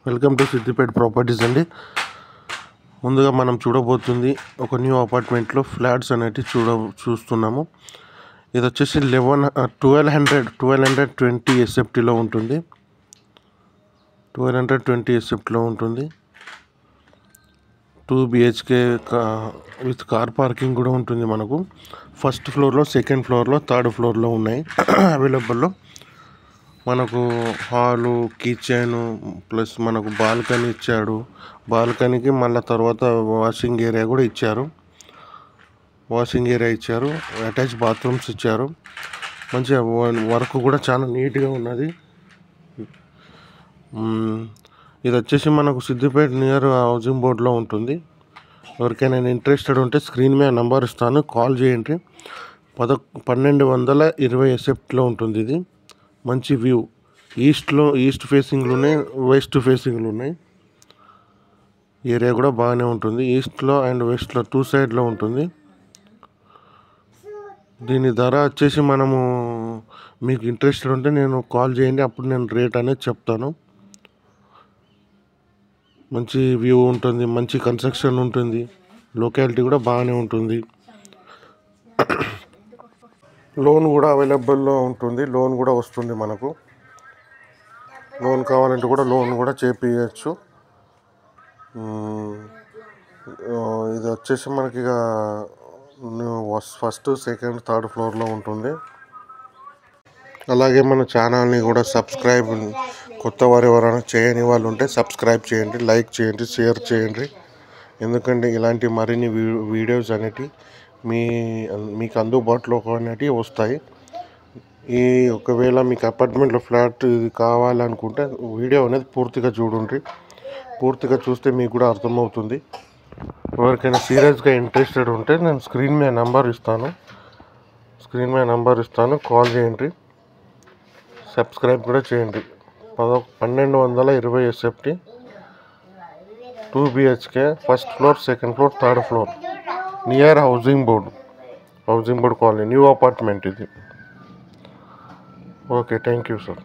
Welcome to Siddipet properties అండి. ముందుగా మనం చూడబోతుంది ఒక న్యూ అపార్ట్మెంట్లో ఫ్లాట్స్ అనేవి చూస్తున్నాము. ఇది వచ్చేసి 1220 ఎస్ఎఫ్టీలో ఉంటుంది. 1220 ఎస్ఎఫ్టీలో ఉంటుంది. 2 బిహెచ్కే విత్ కార్ పార్కింగ్ కూడా ఉంటుంది. మనకు ఫస్ట్ ఫ్లోర్లో, సెకండ్ ఫ్లోర్లో, థర్డ్ ఫ్లోర్లో ఉన్నాయి అవైలబుల్లో. మనకు హాలు, కిచెన్ ప్లస్ మనకు బాల్కనీ ఇచ్చాడు. బాల్కనీకి మళ్ళీ తర్వాత వాషింగ్ ఏరియా కూడా ఇచ్చారు. అటాచ్ బాత్రూమ్స్ ఇచ్చారు. మంచిగా వర్క్ కూడా చాలా నీట్గా ఉన్నది. ఇది వచ్చేసి మనకు సిద్దిపేట నియర్ హౌసింగ్ బోర్డ్లో ఉంటుంది. ఎవరికైనా ఇంట్రెస్టెడ్ ఉంటే స్క్రీన్ మీద నెంబర్ ఇస్తాను, కాల్ చేయండి. 1220 ఎస్ఎఫ్టీలో ఉంటుంది. ఇది మంచి వ్యూ. ఈస్ట్ ఫేసింగ్లు ఉన్నాయి, వెస్ట్ ఫేసింగ్లు ఉన్నాయి. ఏరియా కూడా బాగానే ఉంటుంది. ఈస్ట్లో అండ్ వెస్ట్లో 2 సైడ్లో ఉంటుంది. దీని ధర వచ్చేసి మనము మీకు ఇంట్రెస్టెడ్ ఉంటే నేను కాల్ చేయండి, అప్పుడు నేను రేట్ అనేది చెప్తాను. మంచి వ్యూ ఉంటుంది, మంచి కన్స్ట్రక్షన్ ఉంటుంది, లొకాలిటీ కూడా బాగానే ఉంటుంది. లోన్ కూడా అవైలబుల్లో ఉంటుంది. లోన్ కూడా వస్తుంది మనకు. లోన్ కావాలంటే కూడా లోన్ కూడా చేపించచ్చు. ఇది వచ్చేసి మనకి ఇక ఫస్ట్, సెకండ్, థర్డ్ ఫ్లోర్లో ఉంటుంది. అలాగే మన ఛానల్ని కూడా సబ్స్క్రైబ్, కొత్త వారు ఎవరైనా చేయని వాళ్ళు ఉంటే సబ్స్క్రైబ్ చేయండి, లైక్ చేయండి, షేర్ చేయండి. ఎందుకంటే ఇలాంటి మరిన్ని వీడియోస్ అనేటివి మీకు అందుబాటులో అనేటివి వస్తాయి. ఒకవేళ మీకు అపార్ట్మెంట్లో ఫ్లాట్ కావాలనుకుంటే వీడియో అనేది పూర్తిగా చూడండి. పూర్తిగా చూస్తే మీకు కూడా అర్థమవుతుంది. ఎవరికైనా సీరియస్గా ఇంట్రెస్టెడ్ ఉంటే నేను స్క్రీన్ మీద నెంబర్ ఇస్తాను, కాల్ చేయండి, సబ్స్క్రైబ్ కూడా చేయండి. 1220 SFT, 2 BHK, first floor, second floor, third floor, near housing board colony, new apartment ఇది. Okay, thank you sir.